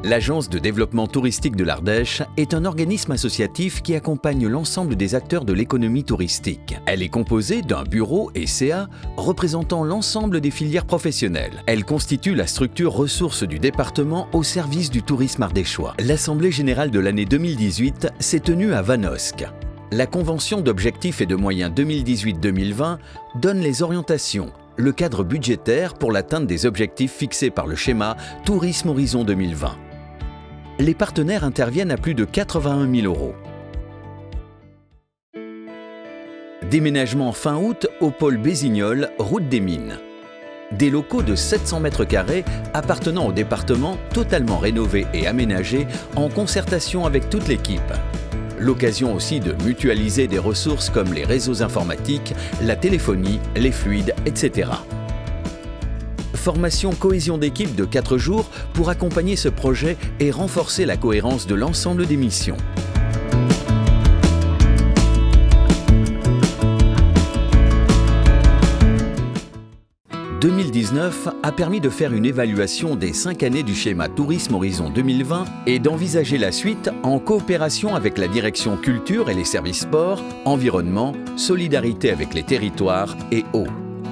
L'Agence de développement touristique de l'Ardèche est un organisme associatif qui accompagne l'ensemble des acteurs de l'économie touristique. Elle est composée d'un bureau et CA représentant l'ensemble des filières professionnelles. Elle constitue la structure ressources du département au service du tourisme ardéchois. L'Assemblée générale de l'année 2018 s'est tenue à Vanosque. La Convention d'objectifs et de moyens 2018-2020 donne les orientations, le cadre budgétaire pour l'atteinte des objectifs fixés par le schéma Tourisme Horizon 2020. Les partenaires interviennent à plus de 81 000 €. Déménagement fin août au pôle Bézignolles, route des Mines. Des locaux de 700 m² appartenant au département, totalement rénovés et aménagés en concertation avec toute l'équipe. L'occasion aussi de mutualiser des ressources comme les réseaux informatiques, la téléphonie, les fluides, etc. Formation cohésion d'équipe de 4 jours pour accompagner ce projet et renforcer la cohérence de l'ensemble des missions. « 2019 a permis de faire une évaluation des 5 années du schéma Tourisme Horizon 2020 et d'envisager la suite en coopération avec la direction culture et les services sport, environnement, solidarité avec les territoires et eau.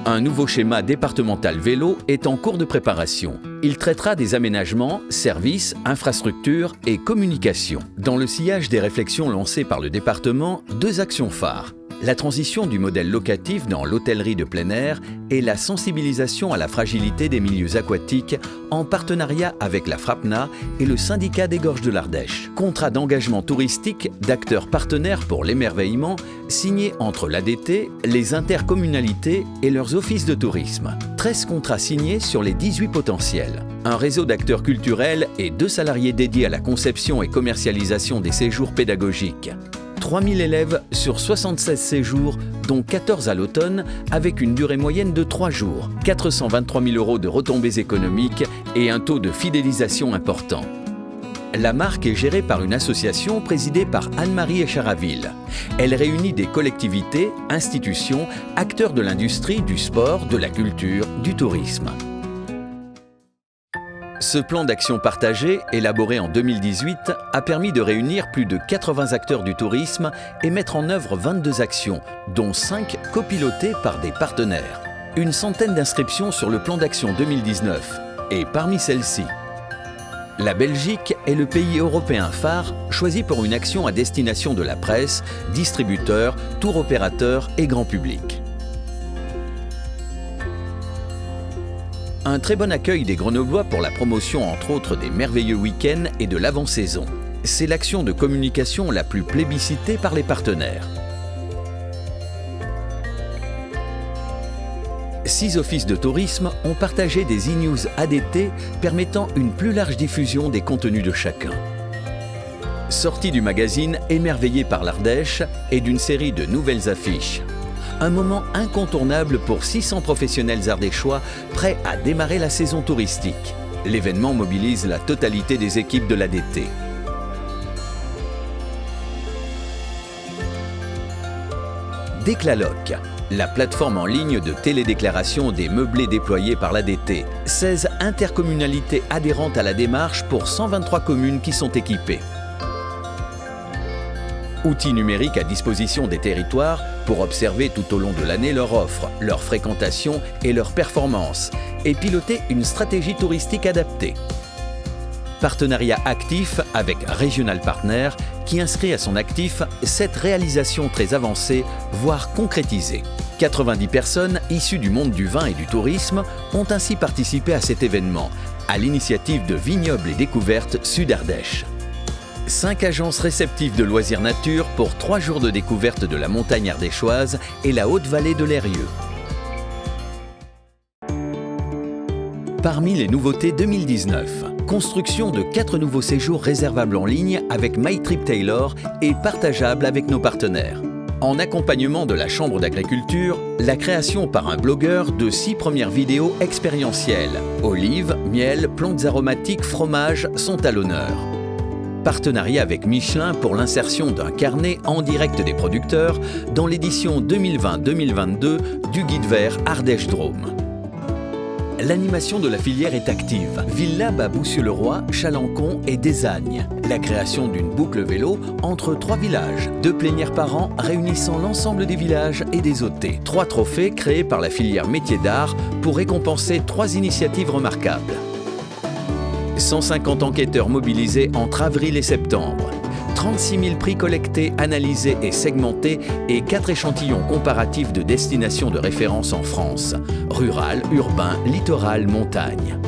Un nouveau schéma départemental vélo est en cours de préparation. Il traitera des aménagements, services, infrastructures et communications. Dans le sillage des réflexions lancées par le département, 2 actions phares. La transition du modèle locatif dans l'hôtellerie de plein air et la sensibilisation à la fragilité des milieux aquatiques en partenariat avec la FRAPNA et le syndicat des Gorges de l'Ardèche. Contrat d'engagement touristique d'acteurs partenaires pour l'émerveillement signé entre l'ADT, les intercommunalités et leurs offices de tourisme. 13 contrats signés sur les 18 potentiels. Un réseau d'acteurs culturels et 2 salariés dédiés à la conception et commercialisation des séjours pédagogiques. 3000 élèves sur 76 séjours, dont 14 à l'automne, avec une durée moyenne de 3 jours, 423 000 € de retombées économiques et un taux de fidélisation important. La marque est gérée par une association présidée par Anne-Marie Echaraville. Elle réunit des collectivités, institutions, acteurs de l'industrie, du sport, de la culture, du tourisme. Ce plan d'action partagé, élaboré en 2018, a permis de réunir plus de 80 acteurs du tourisme et mettre en œuvre 22 actions, dont 5 copilotées par des partenaires. Une centaine d'inscriptions sur le plan d'action 2019. Et parmi celles-ci, la Belgique est le pays européen phare choisi pour une action à destination de la presse, distributeurs, tour opérateurs et grand public. Un très bon accueil des Grenoblois pour la promotion entre autres des merveilleux week-ends et de l'avant-saison. C'est l'action de communication la plus plébiscitée par les partenaires. 6 offices de tourisme ont partagé des e-news ADT permettant une plus large diffusion des contenus de chacun. Sortie du magazine Émerveillé par l'Ardèche et d'une série de nouvelles affiches. Un moment incontournable pour 600 professionnels ardéchois prêts à démarrer la saison touristique. L'événement mobilise la totalité des équipes de l'ADT. Déclaloc, la plateforme en ligne de télédéclaration des meublés déployés par l'ADT. 16 intercommunalités adhérentes à la démarche pour 123 communes qui sont équipées. Outils numériques à disposition des territoires pour observer tout au long de l'année leur offre, leur fréquentation et leur performance et piloter une stratégie touristique adaptée. Partenariat actif avec Regional Partner qui inscrit à son actif 7 réalisations très avancées, voire concrétisées. 90 personnes issues du monde du vin et du tourisme ont ainsi participé à cet événement, à l'initiative de Vignobles et Découvertes Sud-Ardèche. 5 agences réceptives de loisirs nature pour 3 jours de découverte de la montagne ardéchoise et la haute vallée de l'Eyrieux. Parmi les nouveautés 2019, construction de 4 nouveaux séjours réservables en ligne avec MyTripTailor et partageables avec nos partenaires. En accompagnement de la Chambre d'agriculture, la création par un blogueur de 6 premières vidéos expérientielles. Olives, miel, plantes aromatiques, fromages sont à l'honneur. Partenariat avec Michelin pour l'insertion d'un carnet en direct des producteurs dans l'édition 2020-2022 du Guide vert Ardèche Drôme. L'animation de la filière est active. Villab à Boussieu-le-Roi, Chalancon et Desagnes. La création d'une boucle vélo entre 3 villages. 2 plénières par an réunissant l'ensemble des villages et des OT. 3 trophées créés par la filière métiers d'art pour récompenser 3 initiatives remarquables. 150 enquêteurs mobilisés entre avril et septembre. 36 000 prix collectés, analysés et segmentés et 4 échantillons comparatifs de destinations de référence en France. Rural, urbain, littoral, montagne.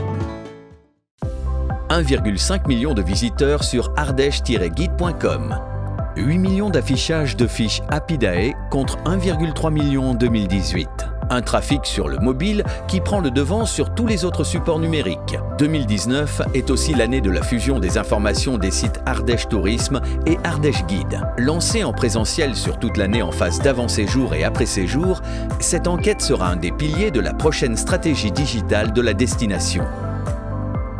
1,5 million de visiteurs sur ardèche-guide.com. 8 millions d'affichages de fiches Apidae contre 1,3 million en 2018. Un trafic sur le mobile qui prend le devant sur tous les autres supports numériques. 2019 est aussi l'année de la fusion des informations des sites Ardèche Tourisme et Ardèche Guide. Lancée en présentiel sur toute l'année en phase d'avant-séjour et après-séjour, cette enquête sera un des piliers de la prochaine stratégie digitale de la destination.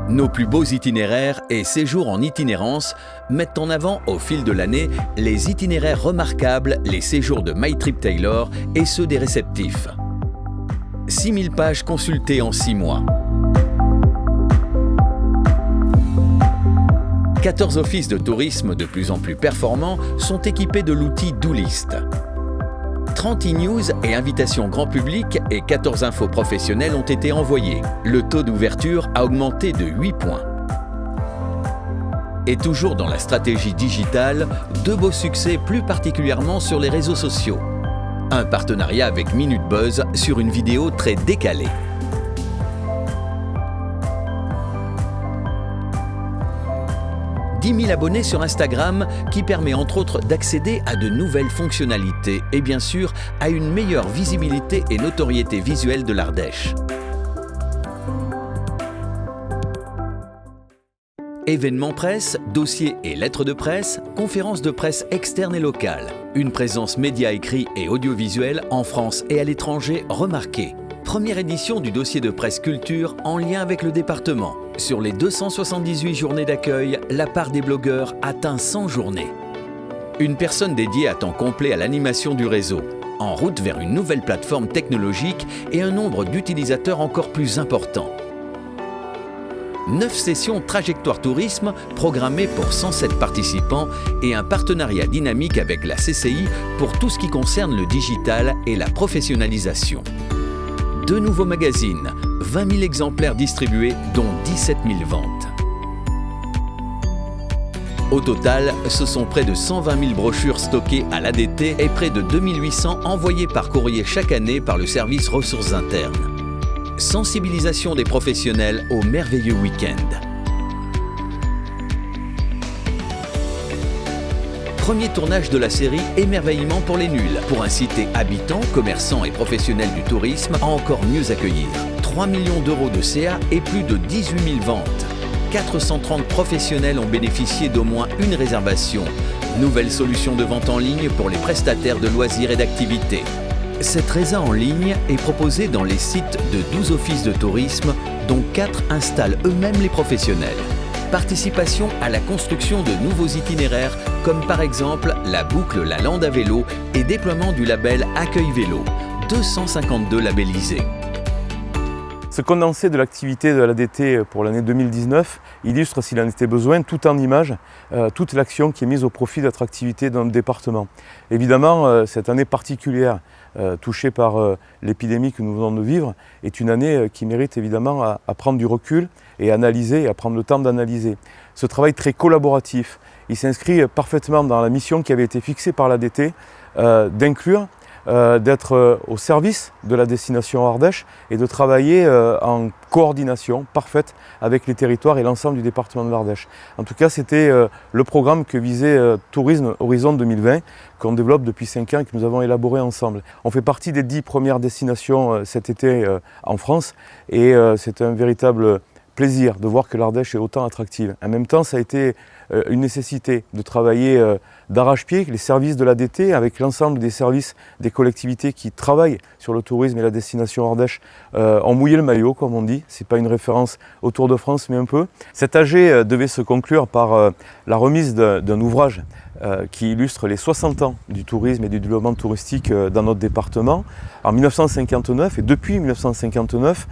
Nos plus beaux itinéraires et séjours en itinérance mettent en avant au fil de l'année les itinéraires remarquables, les séjours de MyTripTailor et ceux des réceptifs. 6000 pages consultées en 6 mois. 14 offices de tourisme de plus en plus performants sont équipés de l'outil Doolist. 30 e-news et invitations grand public et 14 infos professionnelles ont été envoyées. Le taux d'ouverture a augmenté de 8 points. Et toujours dans la stratégie digitale, 2 beaux succès plus particulièrement sur les réseaux sociaux. Un partenariat avec Minute Buzz sur une vidéo très décalée. « 10 000 abonnés sur Instagram qui permet entre autres d'accéder à de nouvelles fonctionnalités et bien sûr à une meilleure visibilité et notoriété visuelle de l'Ardèche. Événements presse, dossiers et lettres de presse, conférences de presse externes et locales. Une présence média écrit et audiovisuelle en France et à l'étranger remarquée. Première édition du dossier de presse culture en lien avec le département. Sur les 278 journées d'accueil, la part des blogueurs atteint 100 journées. Une personne dédiée à temps complet à l'animation du réseau, en route vers une nouvelle plateforme technologique et un nombre d'utilisateurs encore plus important. 9 sessions Trajectoire Tourisme programmées pour 107 participants et un partenariat dynamique avec la CCI pour tout ce qui concerne le digital et la professionnalisation. 2 nouveaux magazines, 20 000 exemplaires distribués, dont 17 000 ventes. Au total, ce sont près de 120 000 brochures stockées à l'ADT et près de 2800 envoyées par courrier chaque année par le service ressources internes. Sensibilisation des professionnels au merveilleux week-end. Premier tournage de la série Émerveillement pour les nuls, pour inciter habitants, commerçants et professionnels du tourisme à encore mieux accueillir. 3 millions d'euros de CA et plus de 18 000 ventes. 430 professionnels ont bénéficié d'au moins une réservation. Nouvelle solution de vente en ligne pour les prestataires de loisirs et d'activités. Cette résa en ligne est proposée dans les sites de 12 offices de tourisme, dont 4 installent eux-mêmes les professionnels. Participation à la construction de nouveaux itinéraires, comme par exemple la boucle La Lande à vélo et déploiement du label Accueil Vélo, 252 labellisés. Ce condensé de l'activité de l'ADT pour l'année 2019 illustre, s'il en était besoin, tout en images, toute l'action qui est mise au profit de l'attractivité dans le département. Évidemment, cette année particulière, touchée par l'épidémie que nous venons de vivre, est une année qui mérite évidemment à prendre du recul et analyser, et à prendre le temps d'analyser. Ce travail très collaboratif, il s'inscrit parfaitement dans la mission qui avait été fixée par l'ADT d'inclure, d'être au service de la destination Ardèche et de travailler en coordination parfaite avec les territoires et l'ensemble du département de l'Ardèche. En tout cas, c'était le programme que visait Tourisme Horizon 2020, qu'on développe depuis 5 ans et que nous avons élaboré ensemble. On fait partie des 10 premières destinations cet été en France et c'est un véritable plaisir de voir que l'Ardèche est autant attractive. En même temps, ça a été une nécessité de travailler d'arrache-pied, les services de l'ADT, avec l'ensemble des services des collectivités qui travaillent sur le tourisme et la destination Ardèche, ont mouillé le maillot, comme on dit. Ce n'est pas une référence au Tour de France, mais un peu. Cet AG devait se conclure par la remise d'un ouvrage qui illustre les 60 ans du tourisme et du développement touristique dans notre département. En 1959, et depuis 1959,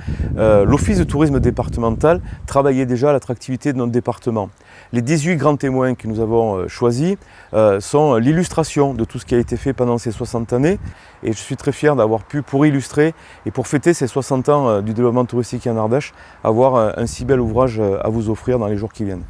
l'Office de tourisme départemental travaillait déjà à l'attractivité de notre département. Les 18 grands témoins que nous avons choisis sont l'illustration de tout ce qui a été fait pendant ces 60 années, et je suis très fier d'avoir pu, pour illustrer et pour fêter ces 60 ans du développement touristique en Ardèche, avoir un si bel ouvrage à vous offrir dans les jours qui viennent.